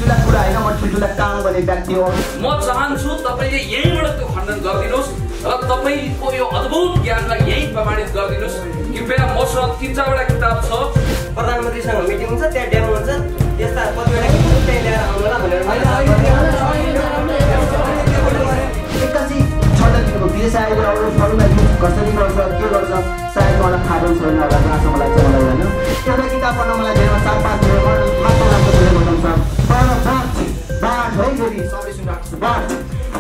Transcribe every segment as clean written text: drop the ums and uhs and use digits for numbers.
ठुल्ठुला कुरा होइन, म ठुल्ठुला काम गर्ने व्यक्ति हो। म चाहन्छु तपाईले यहीँबाट त्यो खण्डन गरिदिनुहोस् र तपाईको यो अद्भुत ज्ञानलाई यहीँ प्रमाणित गरिदिनुहोस्। कृपया मसँग 3-4वटा किताब छ। प्रधानमन्त्रीसँग मिटिङ हुन्छ, त्यहाँ डेमो हुन्छ, त्यस्ता कतिवटा किताब त्यहाँ लिएर आउनुला भनेर एक्कासी छड्दा दिनको विदेश आएर अरू फर्मुला युज कसरी गर्छ, के गर्छ, सायद मलाई थाहा पनि छैन होला, जहाँसम्म लाग्छ मलाई होइन। एउटा किताब पढ्न मलाई धेरै 4-5 मिनट मात्र लाग्छ है, फेरि सबै सुनिरहेको बाट।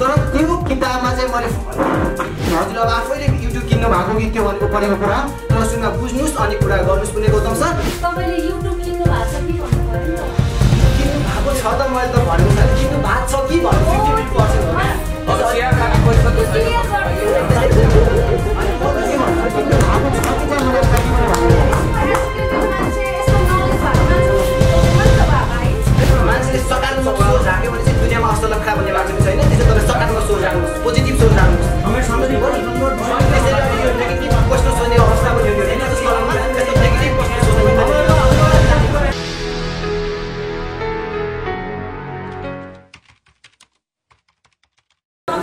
तर त्यो किताबमा चाहिँ मैले हजुरले अब आफैले युट्युब किन्नु भएको कि त्यो भनेको पढेको कुरा तर सुन्न बुझ्नुहोस् अनि कुरा गर्नुहोस् कुनै गौतम सर। तपाईँले युट्युब किन्नु भएको छ कि भन्नु पर्यो नि त। किन्नु भएको छ त मैले त भनेको छैन, किन्नु भएको छ कि भन्नु 50% हो। अब शेयर खाने पैसा त छैन। मान्छेले सकारात्मक सोच राख्यो भने चाहिँ दुनियाँमा असल लखा भन्ने भएको छैन। त्यसै तपाईँ सकारात्मक सोच राख्नुहोस्, पोजिटिभ सोच राख्नुहोस्। त्यसैले यो नेगेटिभ प्रश्न सोध्ने अवस्था पनि हुने होइन। त्यसको कारणमा यस्तो नेगेटिभ प्रश्न सोध्नु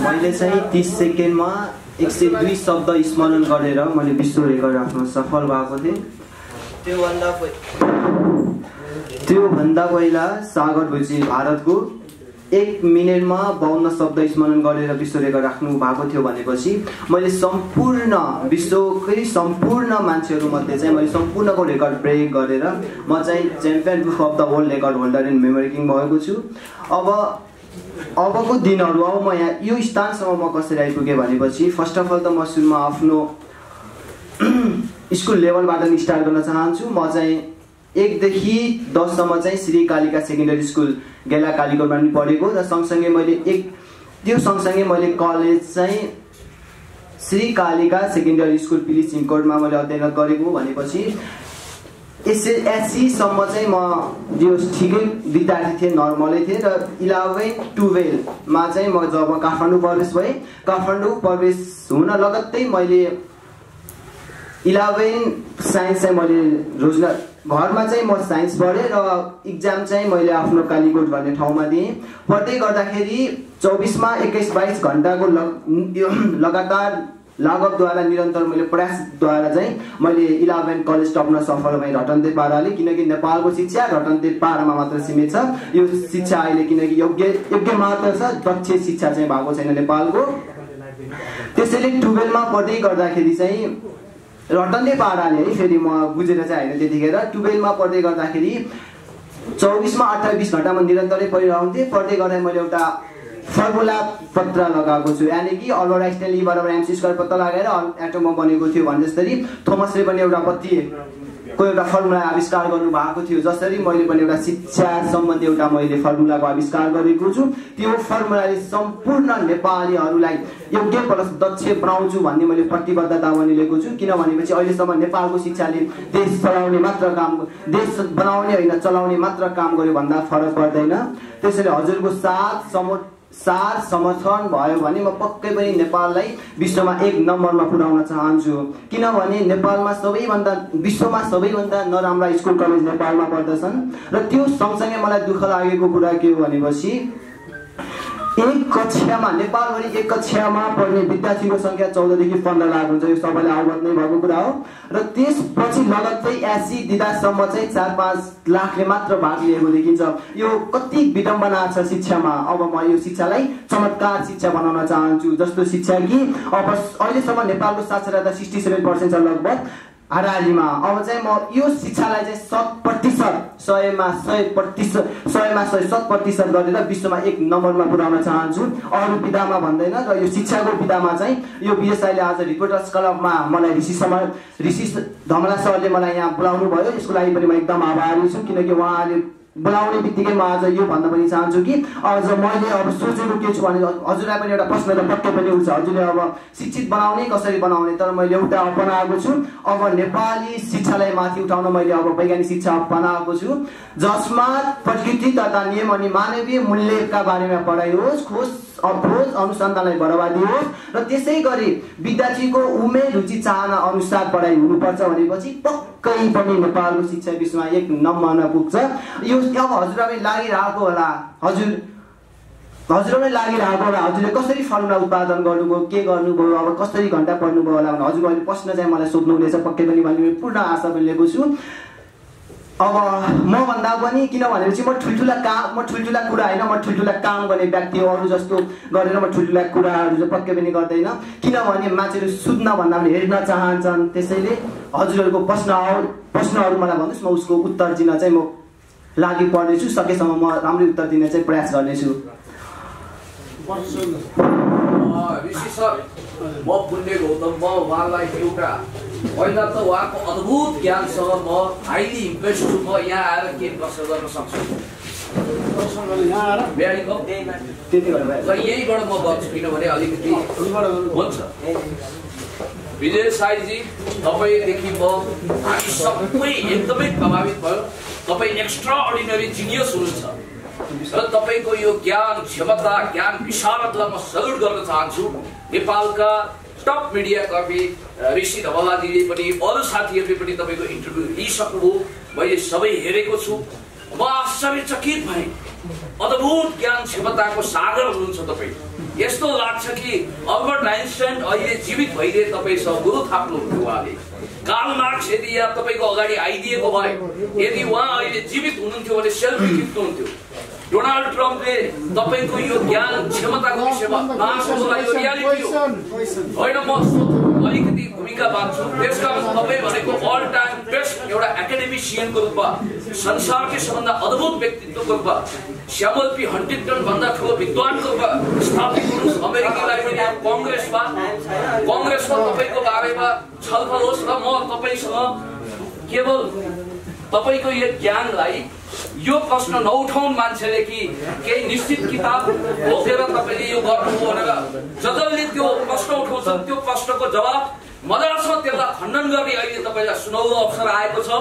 मैले चाहिँ 30 सेकेन्डमा 102 शब्द स्मरण गरेर मैले विश्व रेकर्ड राख्न सफल भएको थिएँ। त्योभन्दा पहिला सागर भुजी भारतको 1 मिनेटमा 52 शब्द स्मरण गरेर विश्व रेकर्ड राख्नु भएको थियो भनेपछि मैले सम्पूर्ण विश्वकै सम्पूर्ण मान्छेहरूमध्ये चाहिँ मैले सम्पूर्णको रेकर्ड ब्रेक गरेर म चाहिँ champion book of the world record holder in memory king भएको छु। अबको दिनहरू अब म यहाँ यो स्थानसम्म म कसरी आइपुगेँ भनेपछि फर्स्ट अफ अल त म सुरुमा आफ्नो स्कुल लेभलबाट स्टार्ट गर्न चाहन्छु। म चाहिँ 1 देखि 10 सम्म चाहिँ श्री कालिका सेकेन्डरी स्कुल गेला कालीकोटमा पनि पढेको र सँगसँगै मैले त्यो सँगसँगै मैले कलेज चाहिँ श्री कालिका सेकेन्डरी स्कुल पिली सिङकोटमा मैले अध्ययन गरेको भनेपछि एसएससी सम्म चाहिँ म जो ठिकै विद्यार्थी थिएँ, नर्मलै थिएँ र 11-12 मा चाहिँ म जब काठमाडौँ प्रवेश भएँ, काठमाडौँ प्रवेश हुन लगत्तै मैले 11 साइन्स चाहिँ मैले रोज्न घरमा चाहिँ म साइन्स पढेँ र इक्जाम चाहिँ मैले आफ्नो कालीकोट भन्ने ठाउँमा दिएँ। पढ्दै गर्दाखेरि 24मा 21-22 घण्टाको लगातार लागतद्वारा निरन्तर मैले प्रयासद्वारा चाहिँ मैले 11 कलेज टप्न सफल भएँ रटनदेव पाराले। किनकि नेपालको शिक्षा रटनदेव पारामा मात्र सीमित छ। यो शिक्षा अहिले किनकि योग्य मात्र छ, दक्ष शिक्षा चाहिँ भएको छैन नेपालको। त्यसैले 12 मा पढ्दै गर्दाखेरि चाहिँ रटनदेव पाराले है, फेरि म बुझेर चाहिँ होइन, त्यतिखेर 12 मा पढ्दै गर्दाखेरि 24मा 28 घण्टामा निरन्तरै पढिरहन्थेँ। पढ्दै गर्दा मैले एउटा फर्मुला पत्र लगाएको छु, यानि कि अल्बर्ट आइन्स्टाइनले बराबर एमसी स्क्वायर पत्ता लगाएर एटम बनेको थियो भने जसरी थोमसले पनि एउटा बत्तीको एउटा फर्मुला आविष्कार गर्नु भएको थियो, जसरी मैले पनि एउटा शिक्षा सम्बन्धी एउटा मैले फर्मुलाको आविष्कार गरेको छु। त्यो फर्मुलाले सम्पूर्ण नेपालीहरूलाई योग्य प्लस दक्ष बनाउँछु भन्ने मैले प्रतिबद्धता पनि लिएको छु। किनभनेपछि अहिलेसम्म नेपालको शिक्षाले देश चलाउने मात्र काम, देश बनाउने होइन चलाउने मात्र काम गर्यो भन्दा फरक पर्दैन। त्यसैले हजुरको साथ समर्थन भयो भने म पक्कै पनि नेपाललाई विश्वमा 1 नम्बरमा पुर्याउन चाहन्छु। किनभने नेपालमा विश्वमा सबैभन्दा नराम्रा स्कुल कलेज नेपालमा पर्दछन् र त्यो सँगसँगै मलाई दुःख लागेको कुरा के हो भनेपछि एक कक्षामा नेपालभरि एक कक्षामा पढ्ने विद्यार्थीको संख्या 14 देखि 15 लाख हुन्छ। यो सबैलाई अवगत नै भएको कुरा हो र त्यसपछि लगत्तै 80 दिदासम्म चाहिँ 4-5 लाखले मात्र भाग लिएको देखिन्छ। यो कति विडम्बना छ शिक्षामा। अब म यो शिक्षालाई चमत्कार शिक्षा बनाउन चाहन्छु, जस्तो शिक्षा कि अब अहिलेसम्म नेपालको साक्षरता 67% छ लगभग हाराहारीमा। अब चाहिँ म यो शिक्षालाई चाहिँ 100% 100% गरेर विश्वमा 1 नम्बरमा पुर्याउन चाहन्छु। अरू विधामा भन्दैन र यो शिक्षाको विधामा चाहिँ यो बीएसआईले आज रिपोर्टर्स क्लबमा मलाई ऋषि धमला सरले मलाई यहाँ बोलाउनु भयो, यसको लागि पनि म एकदम आभारी छु। किनकि उहाँले बोलाउने बित्तिकै म आज यो भन्न पनि चाहन्छु कि आज मैले अब सोचेको के छु भने हजुरलाई पनि एउटा प्रश्न त पक्कै पनि हुन्छ, हजुरले अब शिक्षित बनाउने कसरी बनाउने। तर मैले एउटा अपनाएको छु, अब नेपाली शिक्षालाई माथि उठाउन मैले अब वैज्ञानिक शिक्षा अपनाएको छु, जसमा प्रकृति तथा नियम अनि मानवीय मूल्यका बारेमा पढाइ होस्, खोज अनुसन्धानलाई बढावा दियोस् र त्यसै गरी विद्यार्थीको उमेर रुचि चाहना अनुसार पढाइ हुनुपर्छ भनेपछि पक्कै पनि नेपालको शिक्षा विश्वमा 1 नम्बरमा पुग्छ। यो अब हजुरलाई लागिरहेको होला हजुरलाई लागिरहेको होला हजुरले कसरी फर्मुला उत्पादन गर्नुभयो के गर्नुभयो अब कसरी घण्टा पढ्नुभयो होला भने हजुरको अहिले प्रश्न चाहिँ मलाई सोध्नुहुनेछ पक्कै पनि भन्ने पूर्ण आशा पनि लिएको छु। अब म भन्दा पनि किन भनेपछि म ठुल्ठुला कुरा होइन, म ठुल्ठुला काम गर्ने व्यक्ति हो, अरू जस्तो गरेर म ठुल्ठुला कुराहरू चाहिँ पक्कै पनि गर्दैन। किनभने मान्छेहरू सुत्न भन्दा पनि हेर्न चाहन्छन्, त्यसैले हजुरहरूको प्रश्नहरू मलाई भन्नुहोस्, म उसको उत्तर दिन चाहिँ म लागि पर्नेछु, सकेसम्म म राम्रै उत्तर दिने चाहिँ प्रयास गर्नेछु। ऋषि सर, म पुण्य गौतम, म उहाँलाई एउटा पहिला त उहाँको अद्भुत ज्ञानसँग म हाइली इम्प्रेस छु। म यहाँ आएर के प्रश्न गर्न सक्छु यहीबाट म गर्छु, किनभने अलिकति हुन्छ। विजय साईजी, तपाईँदेखि म हामी सबै एकदमै प्रभावित भयो। तपाईँ एक्स्ट्रा अर्डिनरी जिनियस हुनुहुन्छ र तपाईँको यो ज्ञान क्षमता ज्ञान विशारदलाई म सल्युट गर्न चाहन्छु। नेपालका टप मिडिया कर्मी ऋषि धवलाजीले पनि अरू साथीहरूले पनि तपाईँको इन्टरभ्यू लिइसक्नुभयो, मैले सबै हेरेको छु। म आश्चर्यचकित भएँ, अद्भुत ज्ञान क्षमताको सागर हुनुहुन्छ तपाईँ। यस्तो लाग्छ कि अल्बर्ट आइन्स्टाइन अहिले जीवित भइदिए तपाईँसँग गुरु थाप्नुहुन्थ्यो उहाँले। कार्ल मार्क्स यदि यहाँ तपाईँको अगाडि आइदिएको भए, यदि उहाँ अहिले जीवित हुनुहुन्थ्यो भने सेल्फी खिच्नुहुन्थ्यो। डोनाल्ड ट्रम्पले तपाईँको यो ज्ञान क्षमताको विषयमा महासभालाई यो रियालिटी हो होइन, म अलिकति भूमिका बाँध्छु। त्यसकारण तपाईँ भनेको अल टाइम बेस्ट एउटा एकाडेमिसियनको रूपमा, संसारकै सबभन्दा अद्भुत व्यक्तित्वको रूपमा, स्यामुअल पी हन्टिङटन भन्दा ठुलो विद्वानको रूपमा स्थापित हुनुहोस्। अमेरिकी लाइब्रेरी कङ्ग्रेसमा तपाईँको बारेमा छलफल होस् र म तपाईँसँग केवल तपाईँको यो ज्ञानलाई यो प्रश्न नउठाउन् मान्छेले कि केही निश्चित किताब बोकेर तपाईँले यो गर्नुभयो भनेर जसले त्यो प्रश्न उठाउँछन् त्यो प्रश्नको जवाब मजासँग त्यसलाई खण्डन गर्ने अहिले तपाईँलाई सुनौलो अवसर आएको छ।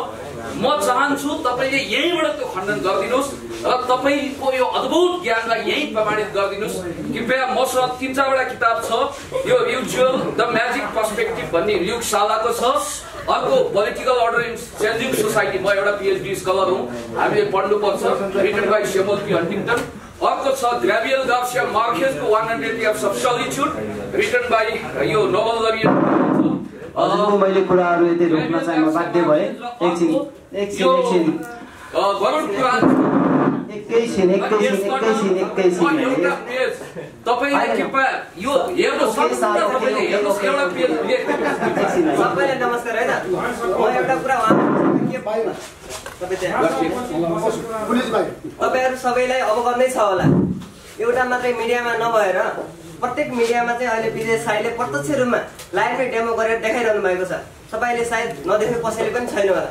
म चाहन्छु तपाईँले यहीँबाट त्यो खण्डन गरिदिनुहोस् र तपाईँको यो अद्भुत ज्ञानलाई यहीँ प्रमाणित गरिदिनुहोस्। कृपया मसँग 3-4वटा किताब छ। यो म्युचुअल द म्याजिक पर्सपेक्टिभ भन्ने ल्युक सालाको छ। अर्को political order in changing society, म एउटा पिएचडी स्कलर हुँ, हामीले पढ्नुपर्छ, written by Samuel P Huntington. अर्को छ ग्याब्रियल गार्सिया मार्केजको 100 Years of Solitude, written by यो नोबेल लरियट। मैले कुराहरू यति रोक्न चाहिँ म बाध्य भएँ। एकछिन तपाईँले कृपया यो हेर्नुहोस्, तपाईँले हेर्नुहोस् एउटा पेज सबैलाई नमस्कार होइन। म एउटा कुरा तपाईँहरू सबैलाई अवगत नै छ होला, एउटा मात्रै मिडियामा नभएर प्रत्येक मिडियामा चाहिँ अहिले विजय साईले प्रत्यक्ष रूपमा लाइभमै डेमो गरेर देखाइरहनु भएको छ। तपाईँले सायद नदेखेको कसैले पनि छैन होला।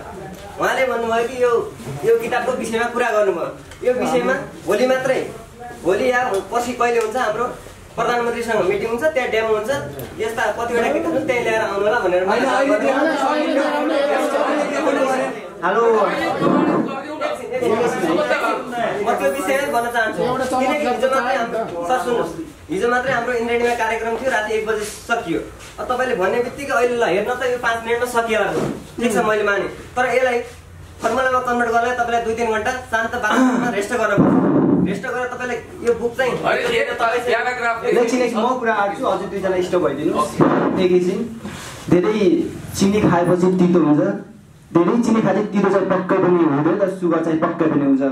उहाँले भन्नुभयो कि यो किताबको विषयमा कुरा गर्नुभयो। यो विषयमा भोलि मात्रै, भोलि या पछि कहिले हुन्छ हाम्रो प्रधानमन्त्रीसँग मिटिङ हुन्छ, त्यहाँ डेमो हुन्छ, यस्ता कतिवटा किताब त्यहीँ ल्याएर आउनु होला भनेर हेलो म त्यो विषयमा भन्न चाहन्छु। किनकि हिजो मात्रै हाम्रो इन्द्रेणीमा कार्यक्रम थियो, राति 1 बजे सकियो। तपाईँले भन्ने बित्तिकै अहिले ल हेर्न त यो 5 मिनटमा सकिएला, ठिक छ मैले माने, तर यसलाई फर्मुलामा कन्भर्ट गर्नलाई तपाईँलाई 2-3 घन्टा शान्त वातावरणमा रेस्ट गर्नुपर्छ। रेस्ट गरेर तपाईँले यो बुक चाहिँ एकछिन म कुरा आउँछु, हजुर दुईजना स्टप भइदिनुहोस् एकैछिन। धेरै चिनी खाएपछि तितो हुन्छ, धेरै चिनी खाए तितो चाहिँ पक्कै पनि हुँदैन र सुगर चाहिँ पक्कै पनि हुन्छ।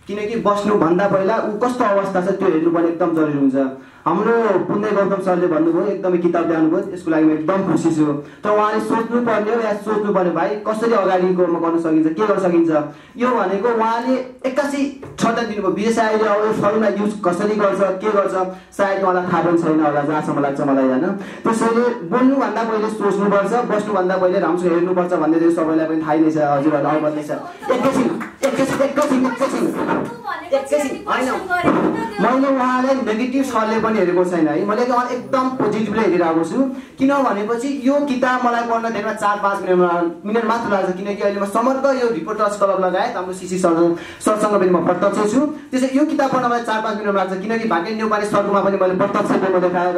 किनकि बस्नुभन्दा पहिला ऊ कस्तो अवस्था छ त्यो हेर्नुपर्ने एकदम जरुरी हुन्छ। हाम्रो पुण्य गौतम सरले भन्नुभयो एकदमै किताब ल्याउनुभयो, यसको लागि म एकदम खुसी छु। तर उहाँले सोच्नु पर्ने हो या सोच्नु पर्ने भाइ कसरी अगाडिको गर्न सकिन्छ, के गर्न सकिन्छ, यो भनेको उहाँले 81 छटा दिनुभयो। विजय साईले अब फर्मुला युज कसरी गर्छ के गर्छ सायद उहाँलाई थाहा पनि छैन होला, जहाँसम्म लाग्छ मलाई होइन। त्यसैले बोल्नुभन्दा पहिले सोच्नुपर्छ, बस्नुभन्दा पहिले राम्रोसँग हेर्नुपर्छ भन्ने चाहिँ सबैलाई पनि थाहै नै छ, हजुरहरूलाई अवगत नै छ। एकैछिन होइन, मैले उहाँलाई नेगेटिभ सरले पनि हेरेको छैन है, मैले एकदम पोजिटिभली हेरिरहेको छु। किन भनेपछि यो किताब मलाई पढ्न धेरै 4-5 मिनट मात्र लाग्छ, किनकि अहिले म समग्र यो रिपोर्टर्स क्लब लगायत हाम्रो सिसी सरसँग पनि म प्रत्यक्ष छु। त्यसै यो किताब पढ्न मलाई 4-5 मिनट लाग्छ, किनकि भाग्य नेपाली सरकोमा पनि मैले प्रत्यक्ष डेमो देखाएर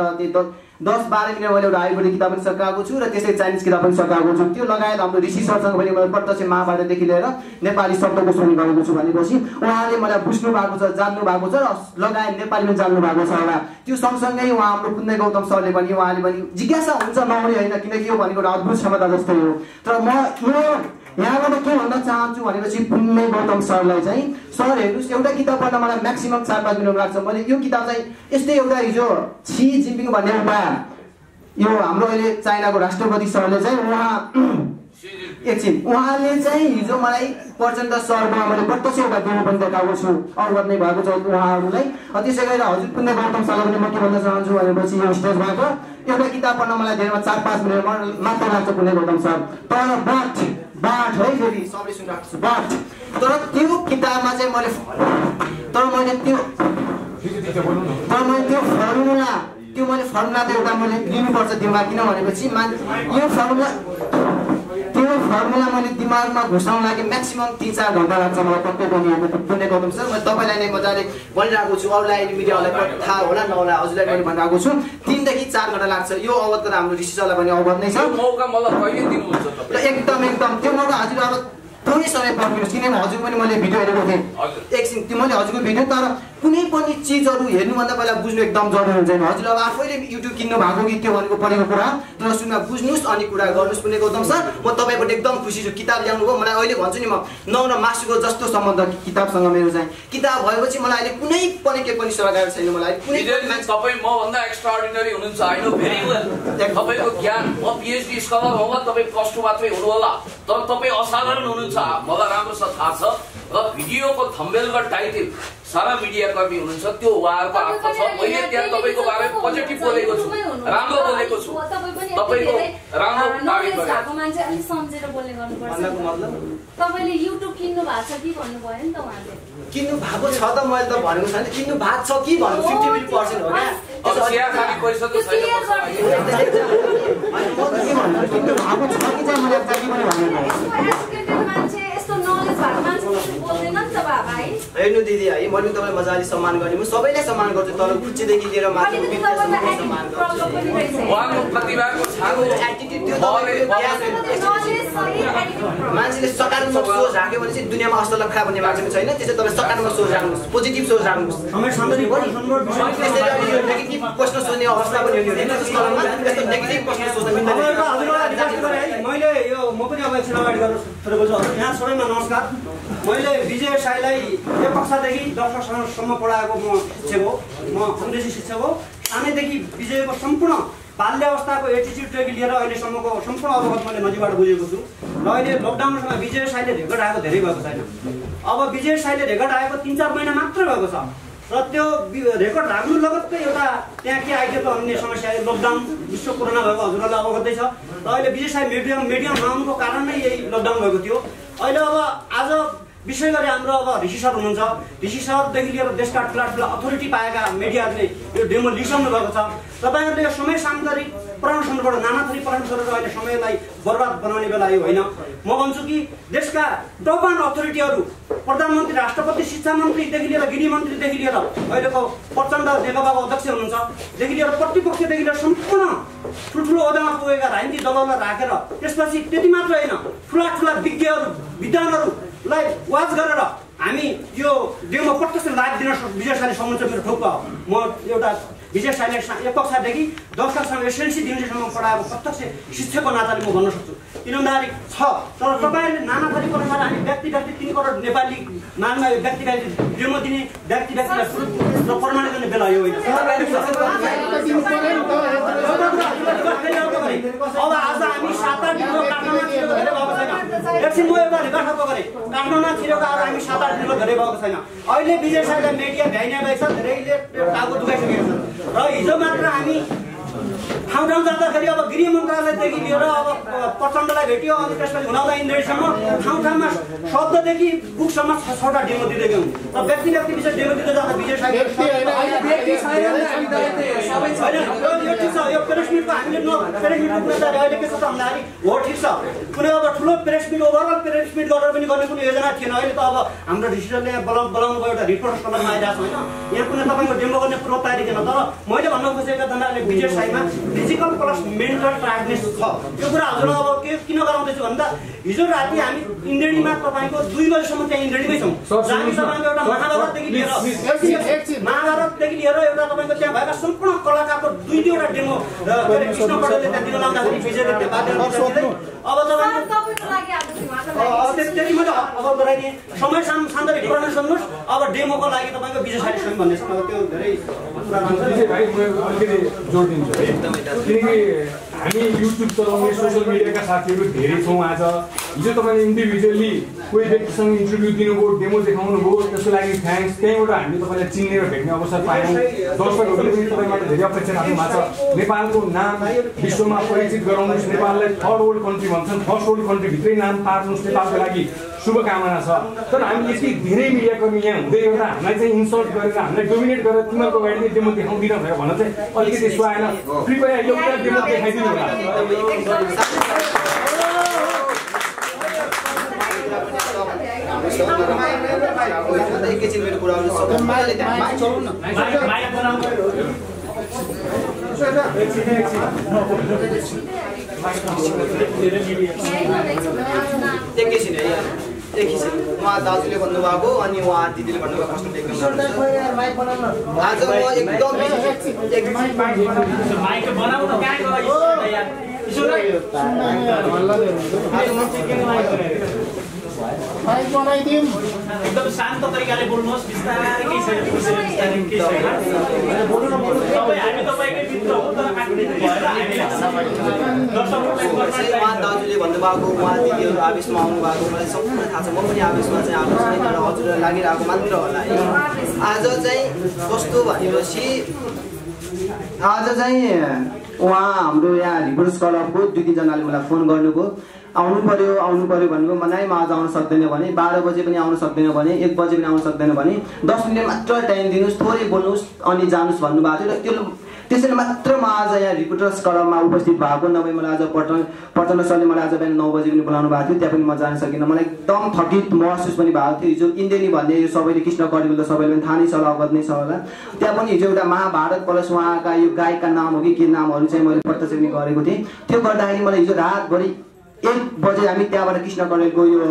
10-12 मिनट मैले एउटा आयुर्वेदिक किताब पनि सकाएको छु र त्यसै चाइनिज किताब पनि सकाएको छु। त्यो लगायत हाम्रो ऋषि सरसँग पनि मैले प्रत्यक्ष महाभारतदेखि लिएर नेपाली शब्दकोश पनि गरेको छु भनेपछि उहाँले मलाई बुझ्नु भएको छ, जान्नु भएको छ र लगायत नेपाली पनि जान्नु भएको छ होला। त्यो सँगसँगै उहाँ हाम्रो पुण्य गौतम सरले पनि उहाँले पनि जिज्ञासा हुन्छ नहुने होइन, किनकि यो भनेको एउटा अद्भुत क्षमता जस्तै हो। तर म यहाँबाट के भन्न चाहन्छु भनेपछि पुण्य गौतम सरलाई चाहिँ सर हेर्नुहोस् एउटा किताब पढ्न मलाई म्याक्सिमम 4-5 मिनट लाग्छ। मैले यो किताब चाहिँ यस्तै एउटा हिजो सी जिनपिङ भन्ने एउटा यो हाम्रो अहिले चाइनाको राष्ट्रपति सरले चाहिँ उहाँले चाहिँ हिजो मलाई प्रचण्ड सरको मैले प्रत्यक्ष एउटा डेमो पनि देखाएको छु, अवगत नै भएको छ उहाँहरूलाई। त्यसै गरेर हजुर पुण्य गौतम सरलाई पनि म के भन्न चाहन्छु भनेपछि यो स्टेजबाट एउटा किताब पढ्न मलाई धेरैमा 4-5 मिनट मात्र लाग्छ पुण्य गौतम सर। तर बाट है फेरि सबले सुनिरहेको छु बाट। तर त्यो किताबमा चाहिँ मैले फर्मुला त एउटा मैले लिनुपर्छ दिमाग, किन भनेपछि यो फर्मुला मैले दिमागमा घुसाउन लागि म्याक्सिमम 3-4 घन्टा लाग्छ मलाई पक्कै पनि पुण्य गौतम सर। मैले तपाईँलाई नै मजाले भनिरहेको छु, अरूलाई मिडियाहरूलाई थाहा होला नहोला, हजुरलाई पनि भनिरहेको छु 3 देखि 4 घन्टा लाग्छ। यो अवगत गरेर हाम्रो ऋषि सरलाई पनि अवगत नै छ। मौका मलाई कहिले दिनुहुन्छ र एकदम त्यो मौका हजुर अब थोरै समय पर्खिनुहोस्, किनभने हजुर पनि मैले भिडियो हेरेको थिएँ एकछिन त्यो मैले हजुरको भिडियो। तर कुनै पनि चिजहरू हेर्नुभन्दा पहिला बुझ्नु एकदम जरुरी हुन्छ। हजुरले अब आफैले युट्युब किन्नु भएको कि त्यो भनेको पढेको कुरा तर सुनमा बुझ्नुहोस् अनि कुरा गर्नुहोस् पुण्य गौतम सर। म तपाईँबाट एकदम खुसी छु, किताब ल्याउनु भयो। मलाई अहिले भन्छु नि म नौ र मासुको जस्तो सम्बन्ध किताबसँग मेरो चाहिँ। किताब भएपछि मलाई अहिले कुनै पनि के पनि सरकार छैन। मलाई कुनै तपाईँ मभन्दा एक्स्ट्राअर्डिनरी हुनुहुन्छ, आई नो भेरी वेल। तपाईँको ज्ञान, म पिएचडी स्कलर होला, तपाईँ +2 मात्रै हुनु होला, तर तपाईँ असाधारण हुनुहुन्छ, मलाई राम्रोसँग थाहा छ। र भिडियोको थम्बनेल र टाइटल सारा मिडिया कर्मी हुनुहुन्छ, त्यो उहाँहरूको हातमा छ। मैले त्यहाँ तपाईँको बारेमा पोजिटिभ बोलेको छु, राम्रो बोलेको छु, तपाईँको राम्रो तारिफ भएको मान्छे अलि सम्झेर बोल्ने गर्नुपर्छ। तपाईँले युट्युब किन्नु भएको छ कि भन्नुभयो नि त उहाँले। किन्नु भएको छ त मैले त भनेको छैन, किन्नु भएको छ कि भन्नु 50% हो क्या। अब चिया खाने पैसा त छैन। हेर्नु दिदी है, मैले तपाईँलाई मजाले सम्मान गर्ने, म सबैलाई सम्मान गर्छु, तर खुच्चीदेखि लिएर माथि मान्छेले सकारात्मक सोच राख्यो भने चाहिँ दुनियाँमा असल लखा भन्ने मान्छे छैन। त्यसै तपाईँ सकारात्मक सोच राख्नुहोस्, पोजिटिभ सोच राख्नुहोस्। नेगेटिभ प्रश्न सोध्ने अवस्था पनि हो। नेगेटिभ प्रश्न सोच्न मैले यो म पनि अब एकछिन अगाडि गर्न छोडेको छु। यहाँ सबैमा नमस्कार। मैले विजय साईलाई 1 कक्षादेखि 10 कक्षासम्म पढाएको म शिक्षक हो, म अङ्ग्रेजी शिक्षक हो। सानैदेखि विजयको सम्पूर्ण बाल्यावस्थाको एटिच्युडदेखि लिएर अहिलेसम्मको सम्पूर्ण अवगत मैले नजिकबाट बुझेको छु। र अहिले लकडाउनमा विजय साईले रेकर्ड आएको धेरै भएको छैन। अब विजय साईले रेकर्ड आएको 3-4 महिना मात्र भएको छ र त्यो रेकर्ड राख्नु लगत्तै एउटा त्यहाँ के आइदियो त अन्य समस्या लकडाउन विश्व कोरोना भएको हजुरहरूलाई अवगतै छ। र अहिले विजय साई मिडियम नआउनुको कारण नै यही लकडाउन भएको थियो। अहिले अब आज विशेष गरी हाम्रो अब ऋषि सर हुनुहुन्छ, ऋषि सरदेखि लिएर देशका ठुला अथोरिटी पाएका मिडियाहरूले यो डेमो लिइसक्नु भएको छ। तपाईँहरूले यो समय सामग्री प्रणालीबाट नाना थरी प्रणाली गरेर अहिले समयलाई बर्बाद बनाउने बेला यो होइन। म भन्छु कि देशका टप अथोरिटीहरू, प्रधानमन्त्री, राष्ट्रपति, शिक्षा मन्त्रीदेखि लिएर गृह मन्त्रीदेखि लिएर अहिलेको प्रचण्ड नेकपाको अध्यक्ष हुनुहुन्छदेखि लिएर प्रतिपक्षदेखि लिएर सम्पूर्ण ठुल्ठुलो ओहदामा पुगेका राजनीतिक दलहरूलाई राखेर त्यसपछि त्यति मात्र होइन, ठुला विज्ञहरू विद्वानहरूलाई वाच गरेर हामी यो डेमो प्रत्यक्ष लाइभ दिन विजय साईले सम्झन्छ। मेरो ठोक्का हो, म एउटा विजय साईले 1 कक्षादेखि 10 कक्षासम्म एसएलसी दिनसम्म पढाएको प्रत्यक्ष शिक्षकको नाताले म भन्न सक्छु। इमानदारी छ, तर तपाईँहरूले नाना थरी प्रकार हामी व्यक्ति 3 करोड नेपाली मानमा व्यक्तिलाई डेमो दिने व्यक्तिलाई प्रमाणित गर्ने बेला यो होइन। अब आज हामी 7-8 दिनको काठमाडौँ छिरेको धेरै भएको छैन। एकछिन म एउटा रेकर्ड गरेँ, काठमाडौँ छिरेको आज हामी 7-8 दिनको धेरै भएको छैन। अहिले विजय साईलाई मिडिया भ्याइने भएछ, धेरैले टाउको दुखाइसकेको छ। र हिजो मात्र हामी ठाउँ जाँदाखेरि अब गृह मन्त्रालयदेखि लिएर अब प्रचण्डलाई भेट्यो, अनि त्यसपछि हुनाउँदा इन्द्रेसम्म ठाउँमा शब्ददेखि बुकसम्म 6-6वटा डेमो दिँदै गयौँ। र व्यक्ति विषय डेमो दिँदै जाँदा विजय साई यो प्रेस मिटको हामीले प्रेस मिटको कुरा त अहिले के छ त भन्दाखेरि हो ठिक छ कुनै अब ठुलो press meet overall press meet गरेर पनि गर्ने कुनै योजना थिएन अहिले त अब हाम्रो डिजिटलले बोलाउनुको एउटा रिपोर्ट कलममा आइरहेको छ होइन यहाँ कुनै तपाईँको डेमो गर्ने पूर्व तयारी थिएन तर मैले भन्न खोजेको धन्दाले विजय साईमा फिजिकल प्लस मेन्टल टायर्डनेस छ यो कुरा हजुर अब के किन गराउँदैछु भन्दा हिजो राति हामी इन्द्रेणीमा तपाईँको 2 बजेसम्म त्यहाँ इन्द्रेणीमै छौँ हामी तपाईँको एउटा महाभारतदेखि लिएर एउटा तपाईँको त्यहाँ भएका सम्पूर्ण कलाकारको 2-2वटा डेमो कृष्ण पटेलले त्यहाँ दिन लाउँदाखेरि विजयले त्यहाँ बाध्य अब त्यति मैले अगाउ गराइदिएँ समय शान्तले पुरानो सुन्नुहोस् अब डेमोको लागि तपाईँको विजय साइड स्वयं भन्ने छ त्यो धेरै कुरा जोड दिन्छु है किनकि हामी युट्युब चलाउने सोसियल मिडियाका साथीहरू धेरै छौँ आज हिजो तपाईँले इन्डिभिजुअली कोही व्यक्तिसँग इन्टरभ्यू दिनुभयो डेमो देखाउनु भयो त्यसको लागि थ्याङ्क्स त्यहीँबाट हामी तपाईँलाई चिन्ने र भेट्ने अवसर पायौँ दर्शकहरूले पनि तपाईँबाट धेरै अपेक्षा राख्नु भएको छ नेपालको नाम विश्वमा परिचित गराउनुहोस् नेपाललाई थर्ड वर्ल्ड कन्ट्री भन्छन् फर्स्ट वर्ल्ड कन्ट्रीभित्रै नाम पार्नुहोस् नेपालको लागि शुभकामना छ तर हामी यति धेरै मिडियाकर्मी यहाँ हुँदै गर्दा हामीलाई चाहिँ इन्सल्ट गरेर हामीलाई डोमिनेट गरेर तिमीहरूको अगाडि डेमो देखाउँदिन भनेर भन्न चाहिँ अलिकति सुहाएन कृपया एउटा डेमो देखाइदिनु होला एकैछिन मेरो कुराहरू एकैछिन उहाँ दाजुले भन्नुभएको अनि उहाँ दिदीले भन्नुभएको प्रश्न एकदम आज म एकदम शान्त तरिकाले बोल्नुहोस् बिस्तारै केही छैन हामी तपाईँकै मित्र हो तर उहाँ दाजुले भन्नुभएको उहाँ दिदीहरू आवेशमा आउनु भएको मलाई सम्पूर्ण थाहा छ म पनि आवेशमा चाहिँ आएको छु तर हजुरलाई लागिरहेको मात्र होला है आज चाहिँ कस्तो भनेपछि आज चाहिँ उहाँ हाम्रो यहाँ रिपोर्टर्स क्लबको 2-3 जनाले मलाई फोन गर्नुभयो आउनु पर्यो भन्नुभयो मलाई म आज आउन सक्दैन भने 12 बजे पनि आउन सक्दैन भने 1 बजे पनि आउन सक्दैन भने 10 मिनेट मात्र टाइम दिनुस् थोरै बोल्नुस् अनि जानुस् भन्नुभएको थियो र त्यो त्यसैले मात्र म आज यहाँ रिपोर्टर्स क्लबमा उपस्थित भएको नभए मलाई आज पटन सरले मलाई आज बिहान 9 बजे पनि बोलाउनु भएको थियो त्यहाँ पनि म जान सकिनँ मलाई एकदम थकित महसुस पनि भएको थियो हिजो इन्डेनी भन्ने यो सबैले कृष्ण कडेल त सबैले पनि थाहा नै छ होला अवगत नै छ होला त्यहाँ पनि हिजो एउटा महाभारत प्लस उहाँका यो गायकका नाम हो कि के नामहरू चाहिँ मैले प्रत्यक्ष पनि गरेको थिएँ त्यो गर्दाखेरि मलाई हिजो रातभरि 1 बजे हामी त्यहाँबाट कृष्ण कडेलको यो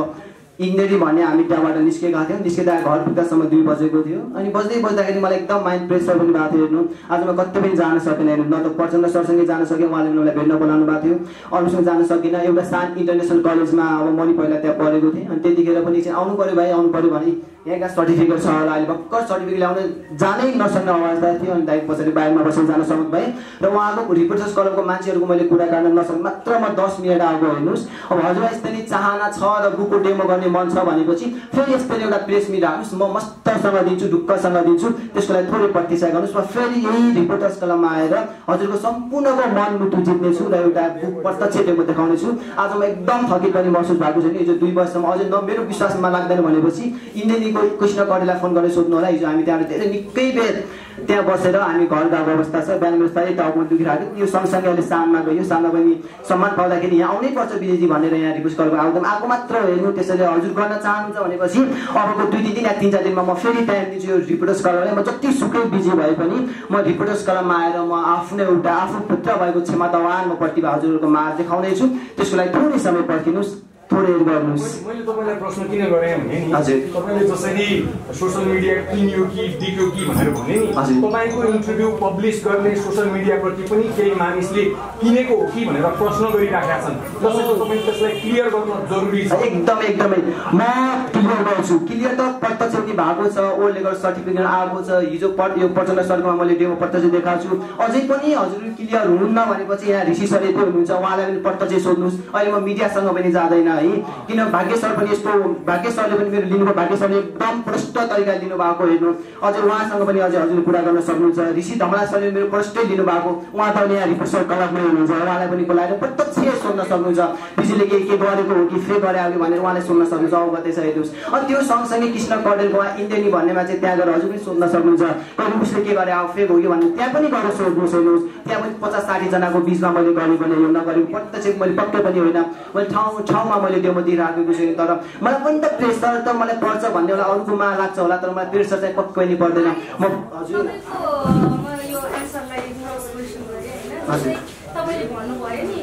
इन्डेनी भन्ने हामी त्यहाँबाट निस्केका थियौँ निस्केदा घर पुग्दासम्म 2 बजेको थियो अनि बज्दाखेरि मलाई एकदम माइन्ड प्रेसर पनि भएको थियो हेर्नु आज म कतै पनि जान सकिनँ हेर्नु न त प्रचण्ड सरसँगै जान सकेँ उहाँले मलाई भेट्न बोलाउनु भएको थियो अरूसँग जान सकिनँ एउटा सानो इन्टरनेसनल कलेजमा अब मैले पहिला त्यहाँ पढेको थिएँ अनि त्यतिखेर पनि चाहिँ आउनु पर्यो भाइ आउनु पर्यो भने यहाँका सर्टिफिकेट छ होला अहिले भर्खर सर्टिफिकेट ल्याउन जानै नसक्ने अवस्था थियो अनि दाइ पछाडि बाहिरमा बसेर जान सक्नु भएँ र उहाँको रिपोर्टर्स क्लबको मान्छेहरूको मैले कुरा गर्न नसक्नु मात्र म 10 मिनट आएको हेर्नुहोस् अब हजुरलाई यस्तै नै चाहना छ र बुकको डेमो गर्ने मन छ भनेपछि फेरि यस्तै एउटा प्रेस मिट राख्नुहोस् म मस्तसँग दिन्छु ढुक्कसँग दिन्छु त्यसको लागि थोरै प्रतीक्षा गर्नुहोस् म फेरि यही रिपोर्टर्स क्लबमा आएर हजुरको सम्पूर्णको मन मुटु जित्नेछु र एउटा बुक प्रत्यक्ष डेमो देखाउनेछु आज म एकदम थकित पनि महसुस भएको छैन हिजो 2 वर्षसम्म अझै मेरो विश्वासमा लाग्दैन भनेपछि इन्डेनीको कृष्ण कडेललाई फोन गरेर सोध्नु होला हिजो हामी त्यहाँ धेरै निकै बेर त्यहाँ बसेर हामी घर गएको अवस्था छ बिहान बेलुका टाउको दुखिरहेको यो सँगसँगै अहिले साममा गयो साममा पनि सम्मान पाउँदाखेरि यहाँ आउनै पर्छ विजयजी भनेर यहाँ रिपोर्ट क्लबको आएको मात्र हेर्नु त्यसैले हजुर गर्न चाहनुहुन्छ भनेपछि अबको 2-3 दिन या 3-4 दिनमा म फेरि टाइम दिन्छु यो रिपोर्टर्स क्लबलाई म जति सुकै बिजी भए पनि म रिपोर्टर्स क्लबमा आएर म आफ्नो एउटा आफूभित्र भएको क्षमतावान म प्रतिभा हजुरहरूको माझ देखाउनेछु त्यसको लागि थोरै समय पर्खिनुहोस् थोरै गर्नुस् मैले तपाईलाई प्रश्न किन गरे भने नि तपाईले जसरी सोशल मिडिया किन्यो कि दियो कि भनेर भने नि तपाईको इन्टरभ्यु पब्लिश गर्ने सोशल मिडिया प्रति पनि केही मानिसले किनेको हो कि भनेर प्रश्न गरिराखेका छन् जसले तपाईले त्यसलाई क्लियर गर्न जरुरी छ एकदमै म क्लियर गर्छु क्लियर त प्रत्यक्ष पनि भएको छ ओ लेगर सर्टिफिकेट आएको छ हिजो यो प्रचण्ड सरको मैले डेमो प्रत्यक्ष देखाउँछु अझै पनि हजुर क्लियर हुन्न भनेपछि यहाँ ऋषि सर यति हुनुहुन्छ उहाँलाई पनि प्रत्यक्ष सोध्नुस् अहिले म मिडियासँग पनि जाँदैन है। किन भाग्य सर पनि यस्तो भाग्य सरले पनि मेरो लिनुभयो, भाग्य सरले एकदम प्रष्ट तरिकाले लिनुभएको हेर्नु। अझै उहाँसँग पनि अझै हजुरले कुरा गर्न सक्नुहुन्छ। ऋषि धमला सरले मेरो प्रष्टै लिनुभएको, उहाँ त यहाँ रिपोर्टर कलममै हुनुहुन्छ, उहाँलाई पनि बोलाएर प्रत्यक्ष सोध्न सक्नुहुन्छ ऋषिले के गरेको हो कि फेक गरे हो भनेर उहाँले सोध्न सक्नुहुन्छ, अवगतै छ हेर्नुहोस्। अनि त्यो सँगसँगै कृष्ण कडेलको इन्देनी भन्नेमा चाहिँ त्यहाँ गएर हजुर पनि सोध्न सक्नुहुन्छ कहिले उसले के गरे फेक हो कि भन्ने त्यहाँ पनि गएर सोध्नुहोस् हेर्नुहोस्। त्यहाँ पनि 50-60 जनाको बिचमा मैले गरेको यो नगरेको प्रत्यक्ष मैले पक्कै पनि होइन, मैले ठाउँमा मैले डेमो दिइराखेको छु। तर मलाई पनि त प्रेसर त मलाई पर्छ भन्ने होला, अरूकोमा लाग्छ होला, तर मलाई प्रेसर चाहिँ पक्कै पनि पर्दैन। म हजुर तपाईँले भन्नुभयो नि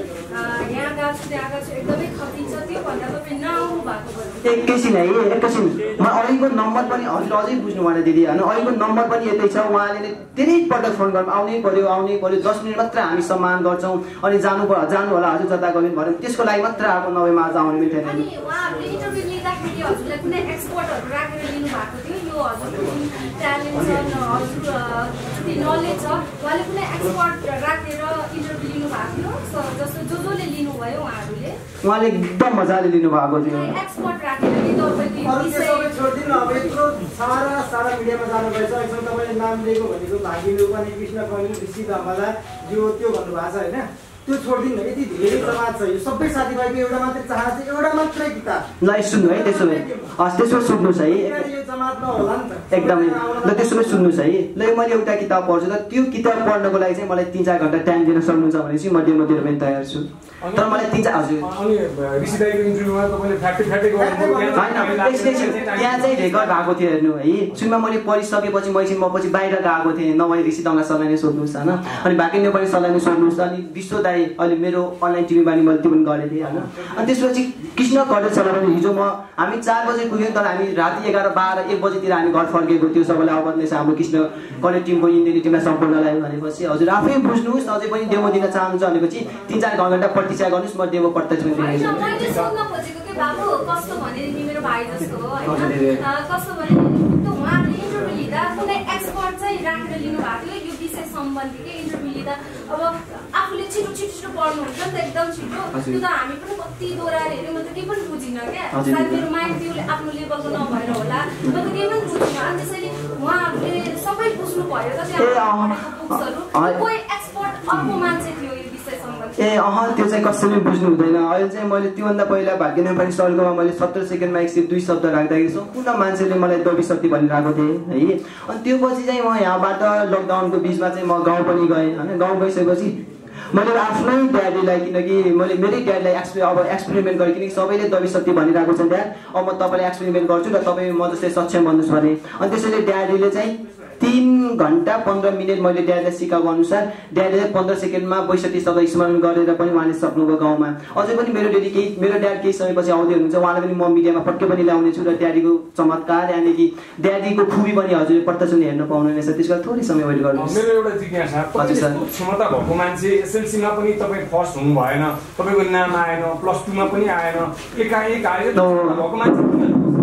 यहाँ गएको छु त्यहाँ गएको छु एकदमै खपिन्छ, त्यो भन्दा तपाईँ नआउनु भएको भयो। एकैछिन है एकैछिन, म अहिलेको नम्बर पनि हजुर अझै बुझ्नु भएन दिदी होइन, अहिलेको नम्बर पनि यतै छ। उहाँले धेरै पटक फोन गर्नु आउनै पर्यो 10 मिनट मात्र हामी सम्मान गर्छौँ अनि जानु होला हजुर जता गयो भने त्यसको लागि मात्र आएको, नभएमा आज आउने पनि थिएन। अनि उहाँहरूले इन्टरभ्यू लिँदाखेरि हजुरलाई कुनै एक्सपर्टहरू राखेर लिनु भएको थियो, यो हजुरको ट्यालेन्ट छ हजुर नलेज छ, उहाँले कुनै एक्सपर्ट राखेर इन्टरभ्यू लिनु भएको थियो जस्तो जसले लिनुभयो उहाँले एकदम मजाले लिनुभएको थियो। एक्सपर्ट राखेर छोडिदिनु अब यत्रो सारा मिडियामा जानुभएछ। एकदम तपाईँले नाम लिएको भनेको भागिनु पनि कृष्ण पनि ऋषि धमला यो त्यो भन्नुभएको छ होइन, त्यो छोडिदिनु। यति धेरै समाज छ, यो सबै साथीभाइको एउटा मात्रै चाहना छ, एउटा मात्रै किताब ल सुन्नु है। त्यसो भए सुन्नुहोस् है यो जमात नहोला नि त एकदमै। ल त्यसो भए सुन्नुहोस् है, ल मैले एउटा किताब पढ्छु त त्यो किताब पढ्नको लागि चाहिँ मलाई 3-4 घन्टा टाइम दिन सक्नुहुन्छ भने चाहिँ म डेमो दिएर पनि तयार छु। तर मलाई 3-4 हजुर त्यहाँ चाहिँ रेकर्ड भएको थियो हेर्नु है। सुनमा मैले पढिसकेपछि म पछि बाहिर गएको थिएँ, नभए ऋषि दमला सरलाई नै सोध्नुहोस् होइन, अनि बाँकी नेपाली सरलाई नै सोध्नुहोस्, अनि विश्व दाई अहिले मेरो अनलाइन टिभी बानी मैले त्यो पनि गरेको थिएँ होइन। अनि त्यसपछि कृष्ण कडेल सरलाई पनि हिजो हामी 4 बजे पुग्यौँ, तर हामी राति 11-12-1 बजीतिर हामी घर फर्केको थियो। सबैलाई अवगत नै छ हाम्रो कृष्ण कडेल टिमको इन्डियन टिमलाई सम्पूर्णलाई भनेपछि हजुर आफै बुझ्नुहोस्। अझै पनि डेमो दिन चाहनुहुन्छ भनेपछि 3-4 घन्टा प्रतीक्षा गर्नुहोस्, म डेमो प्रत्यक्ष पनि दिनेछु। मैले सोध्न खोजेको के बाबु कस्तो भने नि मेरो भाइ जस्तो हो होइन, कस्तो भने त्यो उहाँले इन्टरभ्यू लिँदा कुनै एक्सपर्ट चाहिँ राखेर लिनु भएको थियो यो विषय सम्बन्धी के इन्टरभ्यू लिँदा। अब आफूले छिटो पढ्नुहुन्छ नि त एकदम छिटो, त्यो त हामी पनि कति दोहोऱ्याएर हेऱ्यौँ, म त केही पनि बुझिनँ क्या। सायद मेरो माइन्ड त्यो आफ्नो लेभलको नभएर होला, म त केही पनि बुझिनँ। अनि त्यसैले उहाँहरूले सबै बुझ्नु भयो त त्यहाँ बुक्सहरू, कोही एक्सपर्ट अर्को मान्छे थियो यो विषय सम्बन्धी। त्यो चाहिँ कसैले बुझ्नु हुँदैन। अहिले चाहिँ मैले त्योभन्दा पहिला भाग्य नेपाली सरकोमा मैले 17 सेकेन्डमा 102 शब्द राख्दाखेरि सम्पूर्ण मान्छेले मलाई दबिसक्ति भनिरहेको थिएँ है। अनि त्यो पछि चाहिँ म यहाँबाट लकडाउनको बिचमा चाहिँ म गाउँ पनि गएँ होइन। गाउँ गइसकेपछि मैले आफ्नै ड्याडीलाई, किनकि मैले मेरै ड्याडीलाई एक्सपेरिमेन्ट गरेँ, किनकि सबैले दबिसक्ति भनिरहेको छ ड्याड, अब म तपाईँलाई एक्सपेरिमेन्ट गर्छु र तपाईँ म जस्तै सक्षम भन्नुहोस् भने। अनि त्यसैले ड्याडीले चाहिँ 3 घन्टा 15 मिनट मैले ड्याडीलाई सिकाएको अनुसार ड्याडीले 15 सेकेन्डमा 62 शब्द स्मरण गरेर पनि उहाँले सक्नुभयो गाउँमा। अझै पनि मेरो ड्याड केही समयपछि आउँदै हुनुहुन्छ, उहाँलाई पनि म मिडियामा पक्कै पनि ल्याउने छु र ड्याडीको चमत्कार यानि कि ड्याडीको खुबी पनि हजुरले प्रत्यक्ष हेर्न पाउनुहुनेछ। त्यसको थोरै समय वेट गर्नुहोस्। मेरो एउटा जिज्ञासा, क्षमता भएको मान्छे एसएलसीमा पनि तपाईँ फर्स्ट हुनु भएन, तपाईँको नाम आएन, +2 मा पनि आएन, एकाएक आयो भएको मान्छे